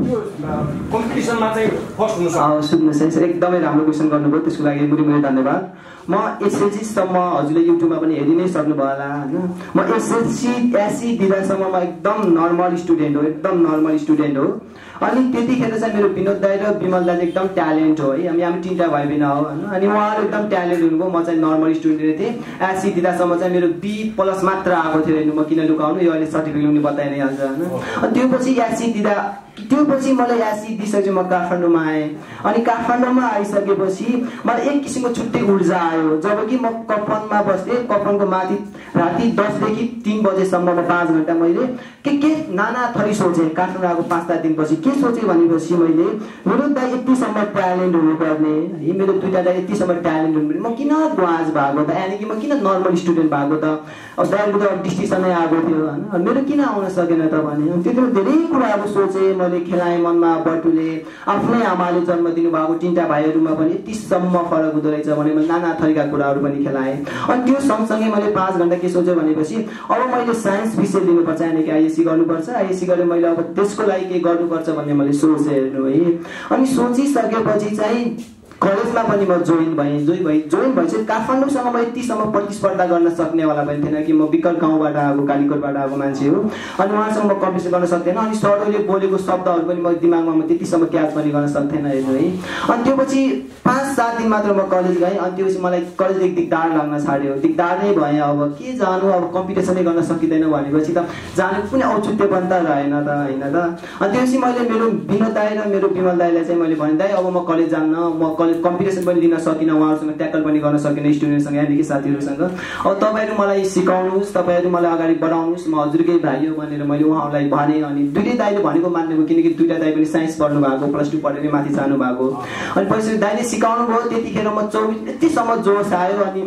कम्पिटिसनमा चाहिँ फर्स्ट हुनु सक्छ। सुन्नुहोस् है, एकदमै राम्रो क्वेसन गर्नुभयो, त्यसको लागि मुरी धन्यवाद। म एसएलसीसम्म हजुरले युट्युबमा पनि हेरि नै सक्नुभयो होला होइन। म एससी दिँदासम्म म एकदम नर्मल स्टुडेन्ट हो, एकदम नर्मल स्टुडेन्ट हो। अनि त्यतिखेर चाहिँ मेरो विनोद दाई र विमल दाई एकदम ट्यालेन्ट हो है, हामी 3टा भाइ बहिनी हो होइन। अनि उहाँहरू एकदम ट्यालेन्ट हुनुभयो, म चाहिँ नर्मल स्टुडेन्ट थिएँ। एससी दिँदासम्म चाहिँ मेरो B+ मात्र आएको थियो हेर्नु, म किन लुकाउनु, यो अहिले सर्टिफिकेट पनि बताइ नै हाल्छ होइन। अनि त्यो पछि मलाई एससी दिइसकेपछि म काठमाडौँमा आएँ। अनि काठमाडौँमा आइसकेपछि मलाई एक किसिमको छुट्टै ऊर्जा आयो। जबकि म कफनमा बस्थेँ, कफनको माथि राति 10 देखि 3 बजेसम्म 5 घन्टा मैले के नाना थरी सोचेँ। काठमाडौँ आएको 5-7 दिनपछि के सोचेँ भनेपछि मैले मेरो दाइ यतिसम्म ट्यालेन्ट हुनुपर्ने है, मेरो 2टा दाइ यतिसम्म ट्यालेन्ट हुनुपर्ने, म किन ग्वाज भएको त, यानि कि म किन नर्मल स्टुडेन्ट भएको त। अब दाइको त डिस्टिङसनै आएको थियो होइन, मेरो किन आउन सकेन त भने त्यतिखेर धेरै कुराहरू सोचेँ मैले, खेलाएँ मनमा बटुले। आफ्नै आमाले जन्म दिनुभएको 3टा भाइहरूमा पनि यतिसम्म फरक हुँदो रहेछ भने मैले नाना थरीका कुराहरू पनि खेलाएँ। अनि त्यो सँगसँगै मैले 5 घन्टा के सोचेँ भनेपछि अब मैले साइन्स विषय लिनुपर्छ, यानि कि आइएससी गर्नुपर्छ, आइएससी गरेर मैले अब त्यसको लागि के गर्नुपर्छ भन्ने मैले सोचेँ हेर्नु है। अनि सोचिसकेपछि चाहिँ कलेजमा पनि म जोइन भएपछि काठमाडौँसँग म यतिसम्म प्रतिस्पर्धा गर्न सक्नेवाला पनि थिएन कि म विकल गाउँबाट आएको कालीकोटबाट आएको मान्छे हो अनि उहाँसँग म कम्पिटिसन गर्न सक्दैन अनि सरले बोलेको शब्दहरू पनि म दिमागमा म त्यतिसम्म क्याच पनि गर्न सक्थेन हेर्नु है अनि त्यो पछि 5-7 दिन मात्र म कलेज गएँ अनि त्यो पछि मलाई कलेजदेखि दिगदार लाग्न छाड्यो दिगदार नै भएँ अब के जानु अब कम्पिटिसनै गर्न सकिँदैन भनेपछि त जानु कुनै औचित्य पनि त रहेन त होइन त अनि त्यसपछि मैले मेरो विनोद दाइ र मेरो विमल दाइलाई चाहिँ मैले भने दाइ अब म कलेज जान्न म कलेज कम्पिटिसन पनि दिन सकिनँ उहाँहरूसँग ट्याकल पनि गर्न सकिनँ स्टुडेन्टसँग यहाँदेखि साथीहरूसँग अब तपाईँहरू मलाई सिकाउनुहोस् तपाईँहरू मलाई अगाडि बढाउनुहोस् म हजुरकै भाइ हो भनेर मैले उहाँहरूलाई भने अनि दुईटै दाइले भनेको मान्नुभयो किनकि दुईटा दाइ पनि साइन्स पढ्नु भएको +2 पढेर माथि जानु भएको अनि पछि दाइले सिकाउनु भयो त्यतिखेर म 24 यतिसम्म जोस आयो अनि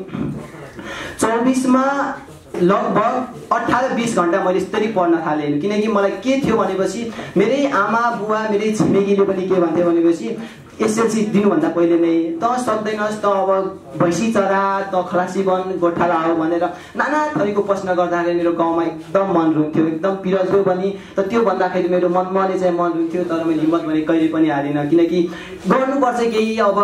24मा लगभग 18-20 घण्टा मैले यसरी पढ्न थालेँ किनकि मलाई के थियो भनेपछि मेरै आमा बुवा मेरै छिमेकीले पनि के भन्थे भनेपछि एसएलसी दिनुभन्दा पहिले नै त सक्दैनस् त अब भैँसी चरा त खलासी बन गोठाला हो भनेर नाना थरीको प्रश्न गर्दाखेरि मेरो गाउँमा एकदम मन रुन्थ्यो एकदम पिरजो पनि त त्यो भन्दाखेरि मेरो मनले चाहिँ मन रुन्थ्यो तर मैले हिम्मत भने कहिले पनि हारिनँ किनकि गर्नुपर्छ केही अब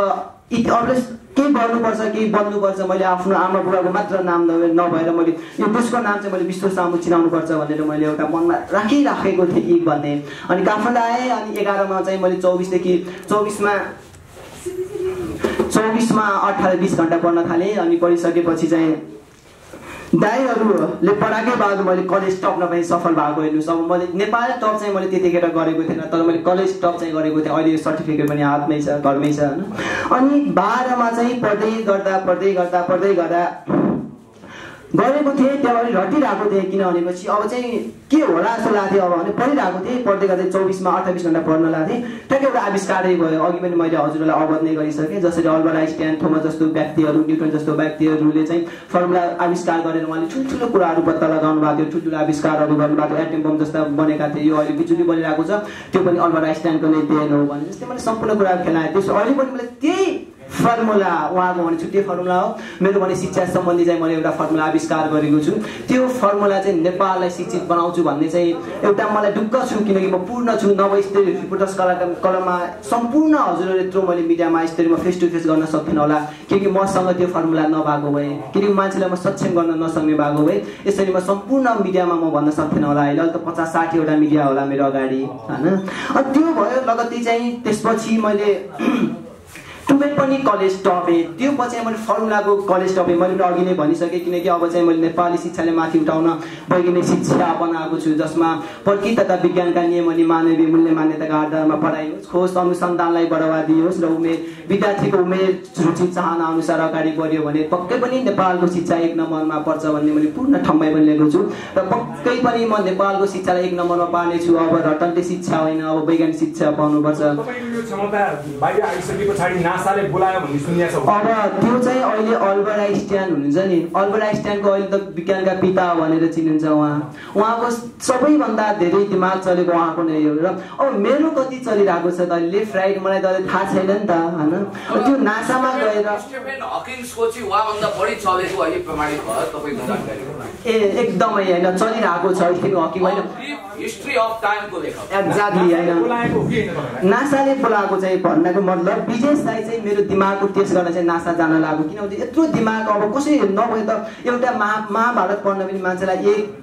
के गर्नुपर्छ केही बन्नुपर्छ मैले आफ्नो आमा बुबाको मात्र नाम नभएर मैले यो देशको नाम चाहिँ मैले विश्व सामु चिनाउनुपर्छ भनेर मैले एउटा मनमा राखेको थिएँ भन्ने अनि काठमाडौँ आएँ अनि 11मा चाहिँ मैले 24मा 18-20 घण्टा पढ्न थालेँ अनि पढिसकेपछि चाहिँ दाइहरूले पढाएकै बाद मैले कलेज टप्न पनि सफल भएको हेर्नुहोस् अब मैले नेपाल टप चाहिँ मैले त्यतिखेर गरेको थिएन तर मैले कलेज टप चाहिँ गरेको थिएँ अहिले सर्टिफिकेट पनि हातमै छ घरमै छ होइन अनि 12मा चाहिँ पढ्दै गर्दा गरेको थिएँ त्यहाँबाट रटिरहेको थिएँ किन भनेपछि अब चाहिँ के होला जस्तो लाग्थ्यो अब भने पढिरहेको थिएँ पढ्दै गर्दै 24मा 28 घण्टा पढ्न लाग्थेँ ठ्याक्कै एउटा आविष्कारै भयो अघि पनि मैले हजुरलाई अवगत नै गरिसकेँ जसरी अल्बर्ट आइन्स्टाइन थोमस जस्तो व्यक्तिहरू न्युटन जस्तो व्यक्तिहरूले चाहिँ फर्मुला आविष्कार गरेर उहाँले ठुल्ठुलो कुराहरू पत्ता लगाउनु भएको थियो ठुल्ठुलो आविष्कारहरू गर्नुभएको थियो एटम बम जस्ता बनेका थिए यो अहिले बिजुली बनिरहेको छ त्यो पनि अल्बर्ट आइन्स्टाइनको नै देन हो भने जस्तै मैले सम्पूर्ण कुरा खेलाएँ त्यसो अहिले पनि मैले त्यही फर्मुला उहाँको भने छुट्टै फर्मुला हो मेरो भने शिक्षा सम्बन्धी चाहिँ मैले एउटा फर्मुला आविष्कार गरेको छु त्यो फर्मुला चाहिँ नेपाललाई शिक्षित बनाउँछु भन्ने चाहिँ एउटा मलाई ढुक्क छु किनकि म पूर्ण छु नभए यस्तै रिपोर्टर्स कलममा सम्पूर्ण हजुरहरूले यत्रो मैले मिडियामा यस्तरी म फेस टु फेस गर्न सक्दिनँ होला किनकि मसँग त्यो फर्मुला नभएको भए किनकि मान्छेलाई म सक्षम गर्न नसक्ने भएको भए यसरी म सम्पूर्ण मिडियामा म भन्न सक्दिनँ होला अहिले त 50-60 वटा मिडिया होला मेरो अगाडि होइन अनि त्यो भयो लगत्तै चाहिँ त्यसपछि मैले 12 पनि कलेज टपेँ त्यो पछि मैले फर्मुलाको कलेज टपेँ मैले अघि नै भनिसकेँ किनकि अब चाहिँ मैले नेपाली शिक्षाले माथि उठाउन वैज्ञानिक शिक्षा बनाएको छु जसमा प्रकृति तथा विज्ञानका नियम अनि मानवीय मूल्य मान्यताका आधारमा पढाइयोस् खोज अनुसन्धानलाई बढावा दियोस् र विद्यार्थीको उमेर रुचि चाहना अनुसार अगाडि बढ्यो भने पक्कै पनि नेपालको शिक्षा 1 नम्बरमा पर्छ भन्ने मैले पूर्ण ठाउँमै पनि लिएको छु र पक्कै पनि म नेपालको शिक्षालाई 1 नम्बरमा पार्नेछु अब रटन्टे शिक्षा होइन अब वैज्ञानिक शिक्षा पाउनुपर्छ तपाईको यो क्षमता बाहिर आइसके पछाडी नासाले बोलायो भन्ने सुनिया छ अब त्यो चाहिँ अहिले अल्बर्ट आइन्स्टाइन हुनुहुन्छ नि अल्बर्ट आइन्स्टाइनको अहिले त विज्ञानका पिता भनेर चिनिन्छ उहाँको सबैभन्दा धेरै दिमाग चलेको उहाँको नै हो र अब मेरो कति चलिरहेको छ त लेफ्ट राइट मलाई त थाहा छैन नि त हैन त्यो नासामा गएर स्टिफेन हकिन्सको चाहिँ उहाँभन्दा बढी चलेको अहिले प्रमाणित भयो तपाईको जानकारी एकदमै हैन चलिरहेको छ स्टिफेन हकिङ हैन हिस्ट्री अफ टाइमको लेखक एक्ज्याक्टली हैन नासाले बोलाएको चाहिँ भन्नको मतलब विजय साई चाहिँ मेरो दिमागको टेस्ट गर्न चाहिँ नासा जान लाग्यो किनभने यत्रो दिमाग अब कसै नभए त एउटा महाभारत पढ्न पनि मान्छेलाई एक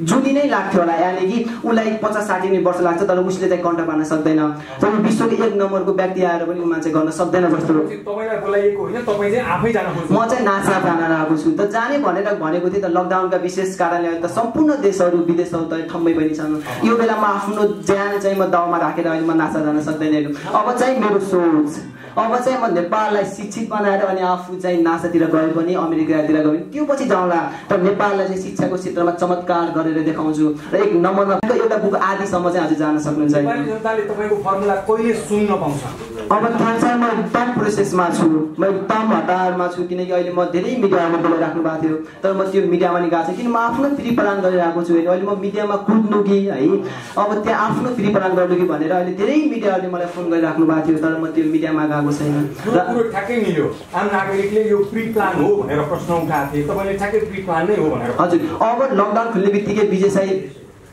जुनी नै लाग्थ्यो होला यानी कि उलाई 50-60 वर्ष लाग्छ तर उसले चाहिँ कन्ट पार्न सक्दैन तर विश्वको 1 नम्बरको व्यक्ति आएर पनि उ मान्छे गर्न सक्दैन जस्तो तपाईलाई बोलाइएको होइन तपाई चाहिँ आफै जान खोज्नु म चाहिँ नासा जान लागेको छु त जाने भनेर भनेको थिए त लकडाउनका विशेष कारणले अहिले त सम्पूर्ण देशहरू विदेशहरू त ठम्मै पनि छन् यो बेलामा आफ्नो ज्यान चाहिँ म दाउमा राखेर अहिले म नासा जान सक्दैन अब चाहिँ मेरो सोच अब चाहिँ म नेपाललाई शिक्षित बनाएर अनि आफू चाहिँ नासातिर गए पनि अमेरिकातिर गए पनि त्यो पछि जाउँला तर नेपाललाई चाहिँ शिक्षाको क्षेत्रमा चमत्कार गरेर देखाउँछु र 1 नम्बरमा एउटा बुक आदिसम्म चाहिँ अझै जान सक्नुहुन्छ नेपाली जनताले तपाईको फर्मुला कहिले सुन्न पाउँछ अब थाहा छ म एकदम प्रोसेसमा छु म एकदम हतारमा छु किनकि अहिले म धेरै मिडियामा बोलिराख्नु भएको थियो तर म त्यो मिडियामा नि गएको छु किन म आफ्नो फ्री प्लान गरिरहेको छु अहिले म मिडियामा कुद्नु कि है अब त्यहाँ आफ्नो फ्री प्लान गर्नु कि भनेर अहिले धेरै मिडियाहरूले मलाई फोन गरिराख्नु भएको थियो तर म त्यो मिडियामा गएको छैन र पुरो ठ्याक्कै मिल्यो आम नागरिकले यो प्री प्लान हो भनेर प्रश्न उठाएको थिए तपाईले ठ्याक्कै प्री प्लान नै हो भनेर हजुर अब लकडाउन खुल्ने बित्तिकै विजय साई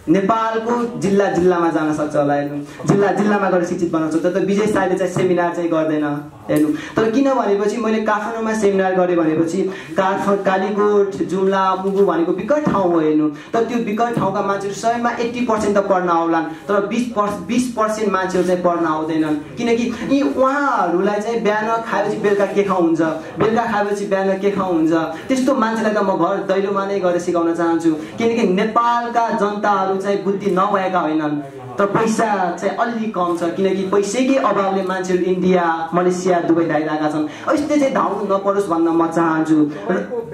नेपालको जिल्ला जिल्लामा जान सक्छ होला हेर्नु, जिल्ला जिल्लामा गएर शिक्षित बनाउन सक्छ। तर विजय साईले चाहिँ सेमिनार चाहिँ गर्दैन हेर्नु। तर किन भनेपछि मैले काठमाडौँमा सेमिनार गरेँ भनेपछि कालीकोट जुम्ला मुगु भनेको विकट ठाउँ हो हेर्नु। तर त्यो विकट ठाउँका मान्छेहरू 100मा 80% त पढ्न आउलान्, तर 20% मान्छेहरू चाहिँ पढ्न आउँदैनन्। किनकि यी उहाँहरूलाई चाहिँ बिहान खाएपछि बेलुका के खाउँ हुन्छ, बेलुका खाएपछि बिहान के खाउँ हुन्छ, त्यस्तो मान्छेलाई त म घर दैलोमा नै गएर सिकाउन चाहन्छु। किनकि नेपालका जनताहरू चाहिँ बुद्धि नभएका होइनन्, तर पैसा चाहिँ अलि कम छ। किनकि पैसैकै अभावले मान्छेहरू इन्डिया मलेसिया दुबई धाइरहेका छन्। यस्तै चाहिँ धाउनु नपरोस् भन्न म चाहन्छु।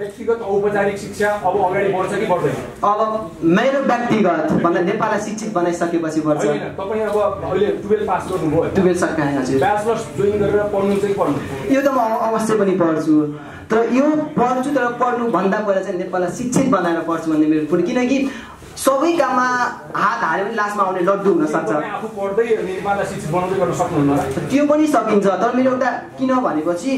व्यक्तिगत औपचारिक शिक्षा अब अगाडि बढ्छ कि बढ्दैन? अब मेरो व्यक्तिगत भन्दा नेपाललाई शिक्षित बनाइसकेपछि बढ्छ। तपाईँ अब अहिले 12 पास गर्नुभयो, 12 सकाएँ हजुर। ब्याचलर्स जोइन गरेर पढ्नु चाहिँ पढ्नु? यो त म अवश्य पनि पढ्छु, तर यो पढ्छु तर पढ्नुभन्दा पहिला चाहिँ नेपाललाई शिक्षित बनाएर पढ्छु भन्ने मेरो पनि। किनकि सबै काममा हात हाल्यो भने लास्टमा आउने लड्डु हुन सक्छ। आफू पढ्दै नेपाललाई शिक्षित बनाउँदै गर्न सक्नुहुन्न? त्यो पनि सकिन्छ, तर मेरो एउटा किन भनेपछि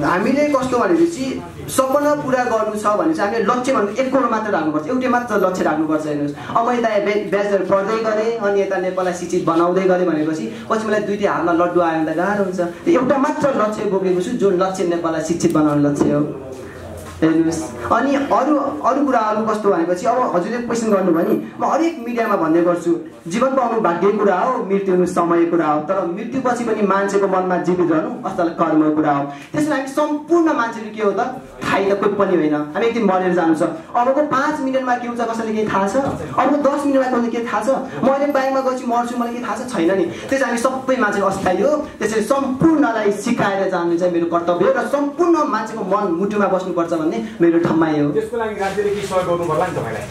हामीले कस्तो भनेपछि सपना पुरा गर्नु छ भने चाहिँ हामीले लक्ष्य भन्नु एक करोड मात्र राख्नुपर्छ, एउटै मात्र लक्ष्य राख्नुपर्छ। हेर्नुहोस्, अब मैले त ब्याचलर पढ्दै गरेँ अनि यता नेपाललाई शिक्षित बनाउँदै गरेँ भनेपछि पछि मलाई दुईटै हातमा लड्डु आयो भने त गाह्रो हुन्छ। एउटा मात्र लक्ष्य बोकेको छु, जुन लक्ष्य नेपाललाई शिक्षित बनाउने लक्ष्य हो। हेर्नुहोस्, अनि अरू कुराहरू कस्तो भनेपछि अब हजुरले क्वेसन गर्नुभयो नि, म हरेक मिडियामा भन्ने गर्छु जीवन पाउनु भाग्य कुरा हो, मृत्यु हुनु समय कुरा हो, तर मृत्युपछि पनि मान्छेको मनमा जीवित रहनु असल कर्मको कुरा हो। त्यसैले हामी सम्पूर्ण मान्छेहरू के हो त थाहै त कोही पनि होइन, हामी एक दिन मरेर जानु छ। अबको 5 मिनटमा के हुन्छ कसैले केही थाहा छ? अबको 10 मिनटमा कसैले के थाहा छ? म अहिले बाइकमा गएपछि मर्छु मलाई के थाहा छ? छैन नि। त्यसैले हामी सबै मान्छे अस्थायी हो, त्यसैले सम्पूर्णलाई सिकाएर जानु चाहिँ मेरो कर्तव्य हो र सम्पूर्ण मान्छेको मन मुटुमा बस्नुपर्छ भन्ने मेरो ठम्माइ हो। त्यसको लागि राज्यले के सहयोग गर्नु पर्ला नि तपाईलाई?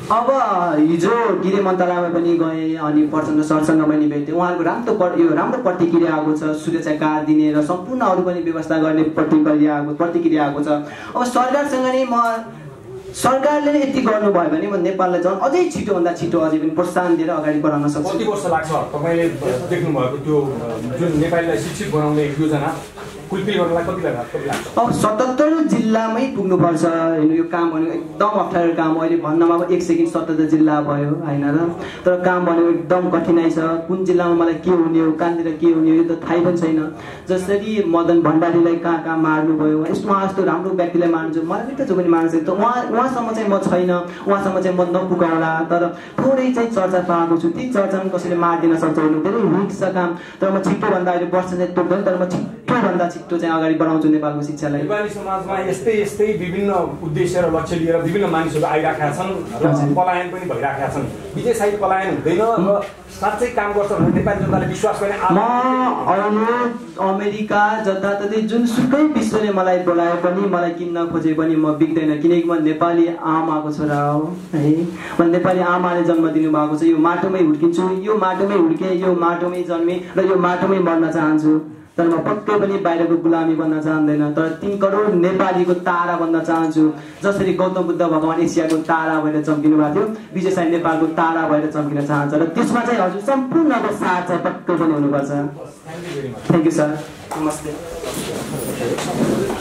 अब हिजो गृह मन्त्रालयमा पनि गएँ अनि प्रचण्ड सरसँग पनि भेटेँ। उहाँहरूको राम्रो प्रतिक्रिया आएको छ, सुरक्षा कार्ड दिने र सम्पूर्ण अरू पनि व्यवस्था गर्ने प्रतिक्रिया आएको छ। अब सरकारसँग नै सरकारले नै यति गर्नुभयो भने म नेपाललाई झन् अझै छिटोभन्दा छिटो अझै पनि प्रोत्साहन दिएर अगाडि बढाउन सक्छु। कति वर्ष लाग्छ तपाईँले देख्नु भएको त्यो जुन नेपालीलाई शिक्षित बनाउने योजना फुलफिल गर्नलाई कति लाग्छ? अब 77 जिल्लामै पुग्नुपर्छ। हेर्नु, यो काम भनेको एकदम अप्ठ्यारो काम हो। अहिले भन्नमा अब 1 सेकेन्ड 77 जिल्ला भयो होइन र, तर काम भनेको एकदम कठिनाइ छ। कुन जिल्लामा मलाई के हुने हो, कहाँतिर के हुने हो यो त थाहै पनि छैन। जसरी मदन भण्डारीलाई कहाँ मार्नुभयो, उहाँ जस्तो राम्रो व्यक्तिलाई मार्नु, मलाई त जो पनि मार्नु सक्छ। उहाँसम्म चाहिँ म छैन, उहाँसम्म चाहिँ म नपुगाउला, तर थोरै चाहिँ चर्चा पाएको छु। ती चर्चा पनि कसैले मारिदिन सक्छ, धेरै विक छ काम। तर म छिटोभन्दा अहिले वर्ष चाहिँ तोक्दैन, तर म छिटोभन्दा छिटो चाहिँ अगाडि बढाउँछु नेपालको शिक्षालाई। नेपाली समाजमा यस्तै विभिन्न उद्देश्य र लक्ष्य लिएर विभिन्न मानिसहरू आइराखेका छन् र पलायन पनि भइराखेका छन्। विजय साई पलायन हुँदैन र साँच्चै काम गर्छ भने नेपाली जनताले विश्वास गर्ने? म अमेरिका जताततै जुनसुकै विश्वले मलाई बोलाए पनि, मलाई किन्न खोजे पनि म बिग्दैन। किनकि म नेपाली आमाको छोरा हो है। म नेपाली आमाले जन्म दिनुभएको छ। यो माटोमै हुर्किन्छु, यो माटोमै हुर्केँ, यो माटोमै जन्मेँ र यो माटोमै मर्न चाहन्छु। तर म पक्कै पनि बाहिरको गुलामी बन्न चाहँदैन, तर 3 करोड नेपालीको तारा बन्न चाहन्छु। जसरी गौतम बुद्ध भगवान एसियाको तारा भएर चम्किनु भएको थियो, विजय साई नेपालको तारा भएर चम्किन चाहन्छ र त्यसमा चाहिँ हजुर सम्पूर्णको साथ चाहिँ पक्कै पनि हुनुपर्छ। थ्याङ्क यू सर, नमस्ते।